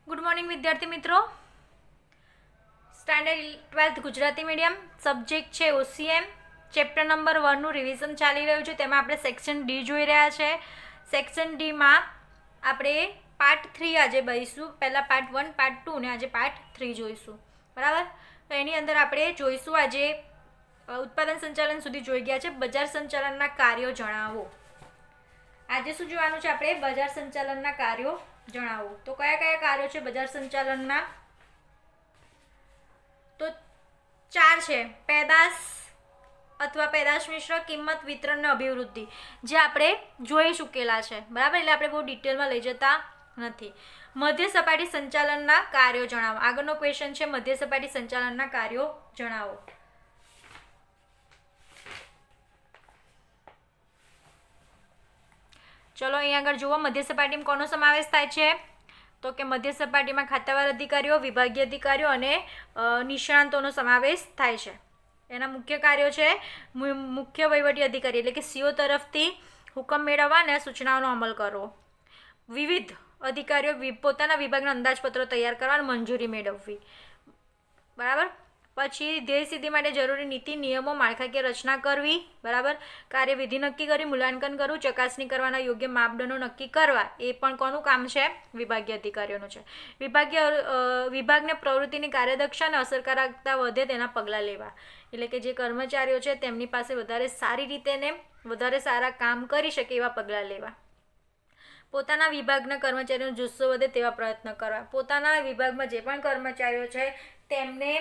Good morning વિદ્યાર્થી મિત્રો. Standard 12th Gujarati medium subject છે ઓસીએમ. ચેપ્ટર નંબર 1નું રિવિઝન ચાલી રહ્યું છે. તેમાં આપણે સેક્શન ડી જોઈ રહ્યા છે. સેક્શન ડીમાં આપણે પાર્ટ 3 આજે બહીશું. પહેલાં પાર્ટ 1, પાર્ટ 2 અને આજે પાર્ટ 3 જોઈશું. બરાબર. તો એની અંદર આપણે જોઈશું આજે ઉત્પાદન સંચાલન સુધી જોઈ ગયા છે. બજાર સંચાલનના કાર્યો જણાવો. આજે શું જોવાનું છે આપણે? બજાર સંચાલનના કાર્યો જણાવો. તો કયા કયા કાર્યો છે બજાર સંચાલનના? તો 4 છે. પેદાશ અથવા પેદાશ મિશ્ર, કિંમત, વિતરણ અને અભિવૃદ્ધિ, જે આપણે જોઈ ચૂકેલા છે. બરાબર. એટલે આપણે બહુ ડિટેલમાં લઈ જતા નથી. મધ્ય સપાટી સંચાલનના કાર્યો જણાવો. આગળનો ક્વેશ્ચન છે મધ્ય સપાટી સંચાલનના કાર્યો જણાવો. ચલો અહીંયા આગળ જુઓ. મધ્ય સપાટીમાં કોનો સમાવેશ થાય છે? તો કે મધ્ય સપાટીમાં ખાતાવાર અધિકારીઓ, વિભાગીય અધિકારીઓ અને નિષ્ણાંતોનો સમાવેશ થાય છે. એના મુખ્ય કાર્યો છે મુખ્ય વહીવટી અધિકારી એટલે કે સીઓ તરફથી હુકમ મેળવવા અને સૂચનાઓનો અમલ કરવો. વિવિધ અધિકારીઓ પોતાના વિભાગના અંદાજપત્રો તૈયાર કરવા અને મંજૂરી મેળવવી. બરાબર. પછી ધ્યેય સિદ્ધિ માટે જરૂરી નીતિ, નિયમો, માળખાકીય રચના કરવી. બરાબર. કાર્યવિધિ નક્કી કરી, મૂલ્યાંકન કરવું, ચકાસણી કરવાના યોગ્ય માપદંડો નક્કી કરવા. એ પણ કોનું કામ છે? વિભાગીય અધિકારીઓનું છે. વિભાગને પ્રવૃત્તિની કાર્યદક્ષતા અને અસરકારકતા વધે તેના પગલાં લેવા. એટલે કે જે કર્મચારીઓ છે તેમની પાસે વધારે સારી રીતે ને વધારે સારા કામ કરી શકે એવા પગલાં લેવા. પોતાના વિભાગના કર્મચારીઓનો જુસ્સો વધે તેવા પ્રયત્ન કરવા. પોતાના વિભાગમાં જે પણ કર્મચારીઓ છે તેમને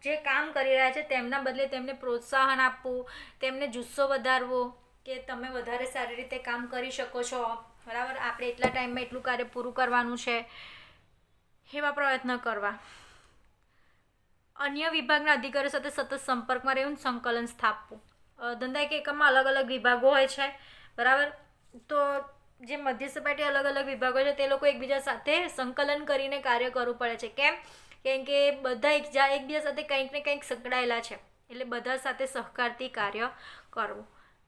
જે કામ કરી રહ્યા છે તેમના બદલે તેમને પ્રોત્સાહન આપવું, તેમને જુસ્સો વધારવો કે તમે વધારે સારી રીતે કામ કરી શકો છો. બરાબર. આપણે એટલા ટાઈમમાં એટલું કાર્ય પૂરું કરવાનું છે એવા પ્રયત્ન કરવા. અન્ય વિભાગના અધિકારીઓ સાથે સતત સંપર્કમાં રહેવું, સંકલન સ્થાપવું. ધંધાકીય એકમમાં અલગ અલગ વિભાગો હોય છે. બરાબર. તો જે મધ્ય સપાટી અલગ અલગ વિભાગો છે તે લોકો એકબીજા સાથે સંકલન કરીને કાર્ય કરવું પડે છે. કેમ કે બધા એકબીજા સાથે કંઈક ને કંઈક સંકળાયેલા છે. એટલે બધા સાથે સહકારથી કાર્ય કરવું.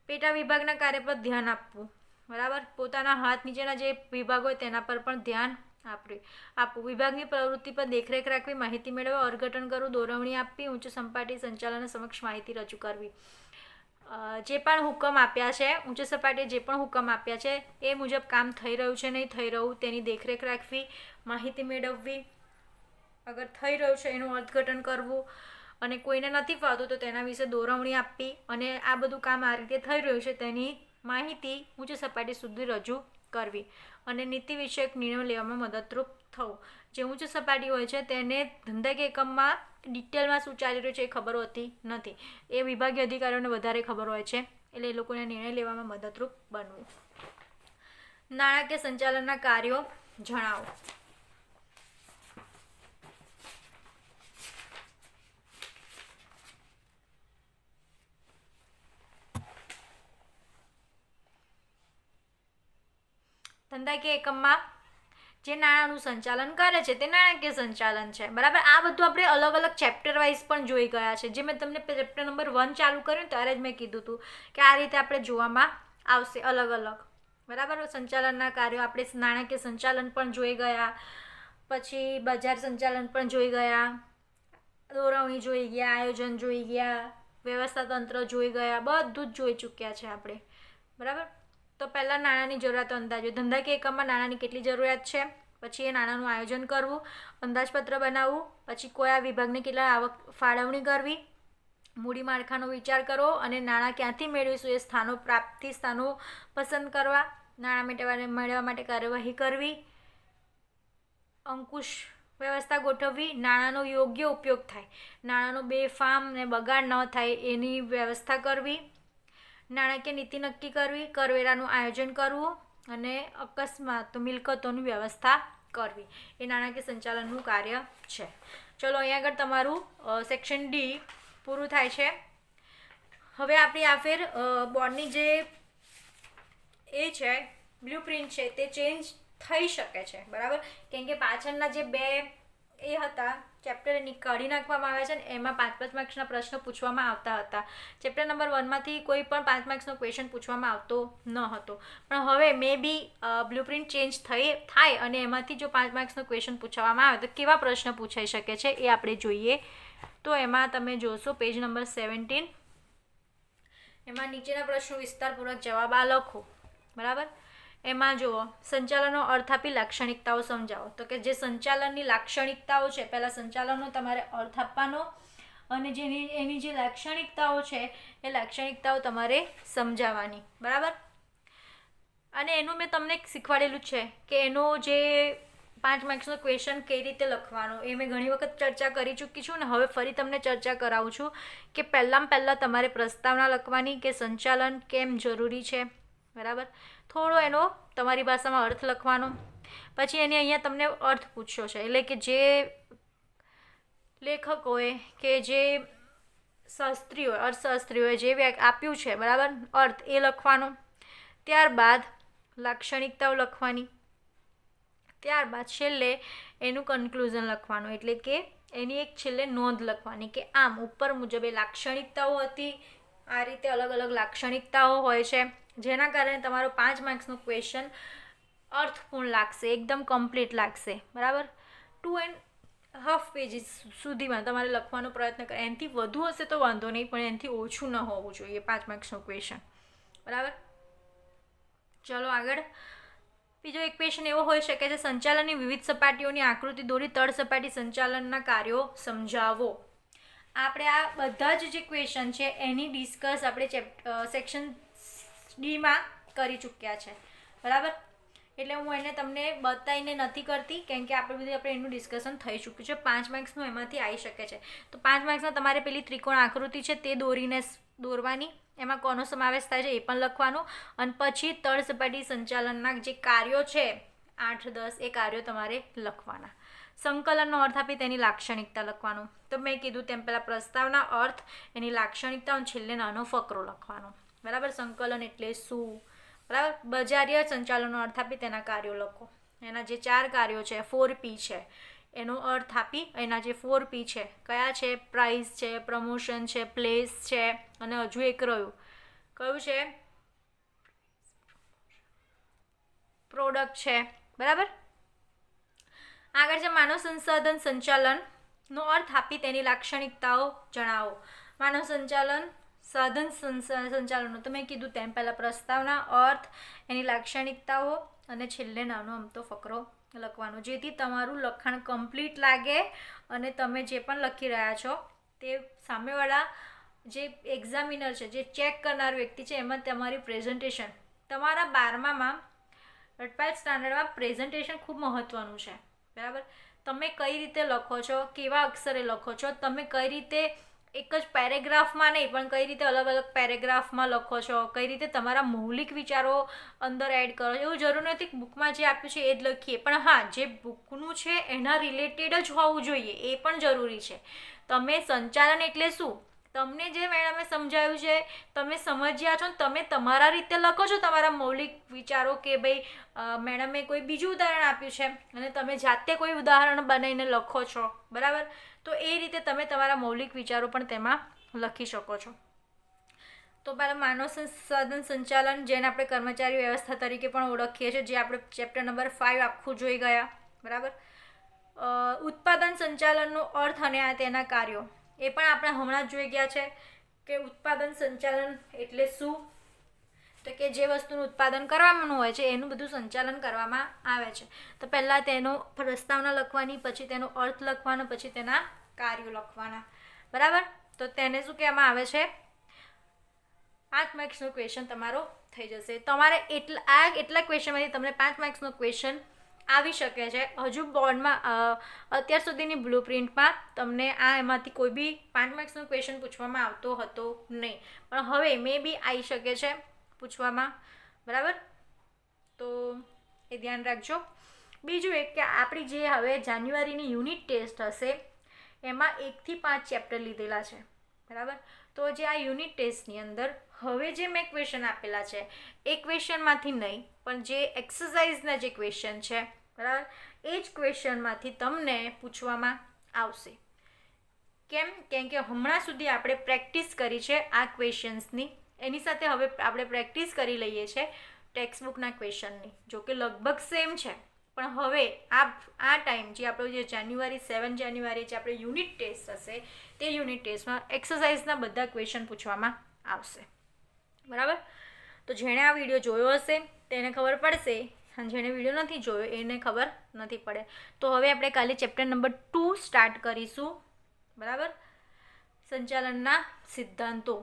પેટા વિભાગના કાર્ય પર ધ્યાન આપવું. બરાબર. પોતાના હાથ નીચેના જે વિભાગ હોય તેના પર પણ ધ્યાન આપવું. વિભાગની પ્રવૃત્તિ પર દેખરેખ રાખવી, માહિતી મેળવવા, અર્થઘટન કરવું, દોરવણી આપવી, ઉચ્ચ સપાટી સંચાલન સમક્ષ માહિતી રજૂ કરવી. જે પણ હુકમ આપ્યા છે, ઉચ્ચ સપાટીએ જે પણ હુકમ આપ્યા છે એ મુજબ કામ થઈ રહ્યું છે નહીં થઈ રહ્યું તેની દેખરેખ રાખવી, માહિતી મેળવવી, અગર થઈ રહ્યું છે એનું અર્થઘટન કરવું અને કોઈને નથી ફાવતું તો તેના વિશે દોરવણી આપવી અને આ બધું કામ આ રીતે થઈ રહ્યું છે તેની માહિતી ઉચ્ચ સપાટી સુધી રજૂ કરવી અને નીતિ વિષયક નિર્ણયો લેવામાં મદદરૂપ થવું. જે ઉચ્ચ સપાટી હોય છે તેને ધંધાકીય એકમમાં ડિટેલમાં શું ચાલી રહ્યું છે એ ખબર હોતી નથી. એ વિભાગીય અધિકારીઓને વધારે ખબર હોય છે એટલે એ લોકોને નિર્ણય લેવામાં મદદરૂપ બનવું. નાણાકીય સંચાલનના કાર્યો જણાવો. ધંધાકીય એકમમાં જે નાણાંનું સંચાલન કરે છે તે નાણાકીય સંચાલન છે. બરાબર. આ બધું આપણે અલગ અલગ ચેપ્ટર વાઇઝ પણ જોઈ ગયા છે. જે મેં તમને ચેપ્ટર નંબર 1 ચાલુ કર્યું ત્યારે જ મેં કીધું હતું કે આ રીતે આપણે જોવામાં આવશે અલગ અલગ. બરાબર. સંચાલનના કાર્યો આપણે નાણાકીય સંચાલન પણ જોઈ ગયા, પછી બજાર સંચાલન પણ જોઈ ગયા, દોરવણી જોઈ ગયા, આયોજન જોઈ ગયા, વ્યવસ્થા તંત્ર જોઈ ગયા, બધું જ જોઈ ચૂક્યા છે આપણે. બરાબર. તો પહેલાં નાણાંની જરૂરિયાતો અંદાજો. ધંધાકીય એકમમાં નાણાંની કેટલી જરૂરિયાત છે, પછી એ નાણાંનું આયોજન કરવું, અંદાજપત્ર બનાવવું, પછી કયા વિભાગને કેટલા આવક ફાળવણી કરવી, મૂડી માળખાનો વિચાર કરવો અને નાણાં ક્યાંથી મેળવીશું એ પ્રાપ્તિ સ્થાનો પસંદ કરવા, નાણાં મેળવવા માટે કાર્યવાહી કરવી, અંકુશ વ્યવસ્થા ગોઠવવી, નાણાંનો યોગ્ય ઉપયોગ થાય, નાણાંનો બેફામ ને બગાડ ન થાય એની વ્યવસ્થા કરવી, નાણાકીય નીતિ નક્કી કરવી, કરવેરાનું આયોજન કરવું અને અકસ્માત મિલકતોની વ્યવસ્થા કરવી. એ નાણાકીય સંચાલનનું કાર્ય છે. ચલો અહીંયા આગળ તમારું સેક્શન ડી પૂરું થાય છે. હવે આપણી આ ફેર બોર્ડની જે એ છે બ્લુપ્રિન્ટ છે તે ચેન્જ થઈ શકે છે. બરાબર. કેમ કે પાછળના જે 2 એ હતા ચેપ્ટર એની કાઢી નાખવામાં આવ્યા છે ને એમાં 5-5 માર્ક્સના પ્રશ્નો પૂછવામાં આવતા હતા. ચેપ્ટર નંબર 1માંથી કોઈ પણ 5 માર્ક્સનો ક્વેશ્ચન પૂછવામાં આવતો ન હતો. પણ હવે મે બી બ્લુપ્રિન્ટ ચેન્જ થાય અને એમાંથી જો 5 માર્ક્સનો ક્વેશ્ચન પૂછવામાં આવે તો કેવા પ્રશ્ન પૂછાઈ શકે છે એ આપણે જોઈએ. તો એમાં તમે જોશો પેજ નંબર 17, એમાં નીચેના પ્રશ્નો વિસ્તારપૂર્વક જવાબ આ લખો. બરાબર. એમાં જુઓ, સંચાલનનો અર્થ આપી લાક્ષણિકતાઓ સમજાવો. તો કે જે સંચાલનની લાક્ષણિકતાઓ છે, પહેલાં સંચાલનનો તમારે અર્થ આપવાનો અને એની જે લાક્ષણિકતાઓ છે એ લાક્ષણિકતાઓ તમારે સમજાવવાની. બરાબર. અને એનું મેં તમને શીખવાડેલું છે કે એનો જે 5 માર્ક્સનો ક્વેશ્ચન કઈ રીતે લખવાનો એ મેં ઘણી વખત ચર્ચા કરી ચૂકી છું ને હવે ફરી તમને ચર્ચા કરાવું છું કે પહેલાં તમારે પ્રસ્તાવના લખવાની કે સંચાલન કેમ જરૂરી છે. બરાબર. થોડો એનો તમારી ભાષામાં અર્થ લખવાનો. પછી એની અહીંયા તમને અર્થ પૂછ્યો છે, એટલે કે જે લેખકોએ કે જે શાસ્ત્રીઓએ અર્થશાસ્ત્રીઓએ જે આપ્યું છે, બરાબર, અર્થ એ લખવાનો. ત્યારબાદ લાક્ષણિકતાઓ લખવાની. ત્યારબાદ છેલ્લે એનું કન્ક્લુઝન લખવાનું, એટલે કે એની એક છેલ્લે નોંધ લખવાની કે આમ ઉપર મુજબ એ લાક્ષણિકતાઓ હતી. આ રીતે અલગ અલગ લાક્ષણિકતાઓ હોય છે જેના કારણે તમારો 5 માર્ક્સનો ક્વેશ્ચન અર્થપૂર્ણ લાગશે, એકદમ કમ્પ્લીટ લાગશે. બરાબર. 2.5 પેજીસ સુધીમાં તમારે લખવાનો પ્રયત્ન કરો. એનાથી વધુ હશે તો વાંધો નહીં, પણ એનાથી ઓછું ન હોવું જોઈએ 5 માર્ક્સનો ક્વેશ્ચન. બરાબર. ચલો આગળ. બીજો એક ક્વેશ્ચન એવો હોઈ શકે છે, સંચાલનની વિવિધ સપાટીઓની આકૃતિ દોરી તળ સપાટી સંચાલનના કાર્યો સમજાવો. આપણે આ બધા જ જે ક્વેશ્ચન છે એની ડિસ્કસ આપણે સેક્શન ડીમાં કરી ચૂક્યા છે. બરાબર. એટલે હું એને તમને બતાવીને નથી કરતી, કેમ કે આપણે એનું ડિસ્કશન થઈ ચૂક્યું છે. 5 માર્ક્સનું એમાંથી આવી શકે છે. તો 5 માર્ક્સમાં તમારે પેલી ત્રિકોણ આકૃતિ છે તે દોરવાની, એમાં કોનો સમાવેશ થાય છે એ પણ લખવાનું, અને પછી તળ સપાટી સંચાલનના જે કાર્યો છે 8-10 એ કાર્યો તમારે લખવાના. સંકલનનો અર્થ આપી તેની લાક્ષણિકતા લખવાનું. તો મેં કીધું તેમ પહેલાં પ્રસ્તાવના, અર્થ, એની લાક્ષણિકતા અને છેલ્લે નાનો ફકરો લખવાનો. બરાબર. સંકલન એટલે શું? બરાબર. બજારીય સંચાલનનો અર્થ આપી તેના કાર્યો લખો. એના જે 4 કાર્યો છે, 4P છે, એનો અર્થ આપી એના જે 4P છે કયા છે? પ્રાઇસ છે, પ્રમોશન છે, પ્લેસ છે, અને હજુ એક રહ્યું, કયું છે? પ્રોડક્ટ છે. બરાબર. આગળ છે માનવ સંસાધન સંચાલનનો અર્થ આપી તેની લાક્ષણિકતાઓ જણાવો. માનવ સંચાલન સાધન સંચાલનનો તો મેં કીધું તેમ પહેલાં પ્રસ્તાવના, અર્થ, એની લાક્ષણિકતાઓ અને છેલ્લે નાનો અમથો ફકરો લખવાનો, જેથી તમારું લખાણ કમ્પ્લીટ લાગે અને તમે જે પણ લખી રહ્યા છો તે સામેવાળા જે એક્ઝામિનર છે, જે ચેક કરનાર વ્યક્તિ છે, એમાં તમારી પ્રેઝન્ટેશન, તમારા 12મામાં રટપાલ સ્ટાન્ડર્ડમાં પ્રેઝન્ટેશન ખૂબ મહત્ત્વનું છે. બરાબર. તમે કઈ રીતે લખો છો, કેવા અક્ષરે લખો છો, તમે કઈ રીતે એક જ પેરેગ્રાફમાં નહીં પણ કઈ રીતે અલગ અલગ પેરેગ્રાફમાં લખો છો, કઈ રીતે તમારા મૌલિક વિચારો અંદર એડ કરો. એવું જરૂર નથી કે બુકમાં જે આપ્યું છે એ જ લખીએ, પણ હા, જે બુકનું છે એના રિલેટેડ જ હોવું જોઈએ, એ પણ જરૂરી છે. તમે સંચાલન એટલે શું, તમને જે મેડમે સમજાવ્યું છે તમે સમજ્યા છો, તમે તમારા રીતે લખો છો તમારા મૌલિક વિચારો, કે ભાઈ મેડમે કોઈ બીજું ઉદાહરણ આપ્યું છે અને તમે જાતે કોઈ ઉદાહરણ બનાવીને લખો છો. બરાબર. તો એ રીતે તમે તમારા મૌલિક વિચારો પણ તેમાં લખી શકો છો. તો પહેલાં માનવ સંસાધન સંચાલન, જેને આપણે કર્મચારી વ્યવસ્થા તરીકે પણ ઓળખીએ છીએ, જે આપણે ચેપ્ટર નંબર 5 આખું જોઈ ગયા. બરાબર. ઉત્પાદન સંચાલનનો અર્થ અને તેના કાર્યો એ પણ આપણે હમણાં જ જોઈ ગયા છે કે ઉત્પાદન સંચાલન એટલે શું. તો કે જે વસ્તુનું ઉત્પાદન કરવાનું હોય છે એનું બધું સંચાલન કરવામાં આવે છે. તો પહેલાં તેનો પ્રસ્તાવના લખવાની, પછી તેનો અર્થ લખવાનો, પછી તેના કાર્યો લખવાના. બરાબર. તો તેને શું કહેવામાં આવે છે? 5 માર્ક્સનો ક્વેશ્ચન તમારો થઈ જશે. તમારે એટલા ક્વેશ્ચનમાંથી તમને 5 માર્ક્સનો ક્વેશ્ચન આવી શકે છે. હજુ બોર્ડમાં અત્યાર સુધીની બ્લુપ્રિન્ટમાં તમને એમાંથી કોઈ બી 5 માર્ક્સનો ક્વેશ્ચન પૂછવામાં આવતો હતો નહીં, પણ હવે મે બી આવી શકે છે પૂછવામાં. બરાબર. તો એ ધ્યાન રાખજો. બીજું એક કે આપણી જે હવે જાન્યુઆરીની યુનિટ ટેસ્ટ હશે એમાં 1 થી 5 ચેપ્ટર લીધેલા છે. બરાબર. તો જે આ યુનિટ ટેસ્ટની અંદર હવે જે મેં ક્વેશ્ચન આપેલા છે એ ક્વેશ્ચનમાંથી નહીં, પણ જે એક્સરસાઇઝના જે ક્વેશ્ચન છે, બરાબર. એ જ ક્વેશ્ચનમાંથી તમને પૂછવામાં આવશે. કેમ કે હમણાં સુધી આપણે પ્રેક્ટિસ કરી છે આ ક્વેશ્ચન્સની, એની સાથે હવે આપણે પ્રેક્ટિસ કરી લઈએ છીએ ટેક્સ્ટ બુકના ક્વેશ્ચનની. જો કે લગભગ સેમ છે, પણ હવે આ ટાઈમ જે આપણો જે જાન્યુઆરી 7 જાન્યુઆરી જે આપણે યુનિટ ટેસ્ટ હશે તે યુનિટ ટેસ્ટમાં એક્સરસાઇઝના બધા ક્વેશ્ચન પૂછવામાં આવશે. બરાબર. તો જેણે આ વિડીયો જોયો હશે તેને ખબર પડશે, અને જેણે વિડીયો નથી જોયો એને ખબર નથી પડે. તો હવે આપણે કાલે ચેપ્ટર નંબર 2 સ્ટાર્ટ કરીશું. બરાબર. સંચાલનના સિદ્ધાંતો.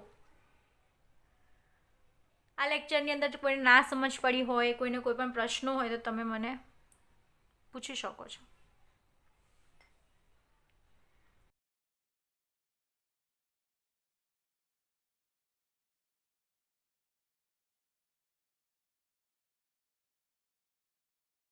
આ લેક્ચરની અંદર જો કોઈને ના સમજ પડી હોય, કોઈને કોઈ પણ પ્રશ્નો હોય તો તમે મને પૂછી શકો છો.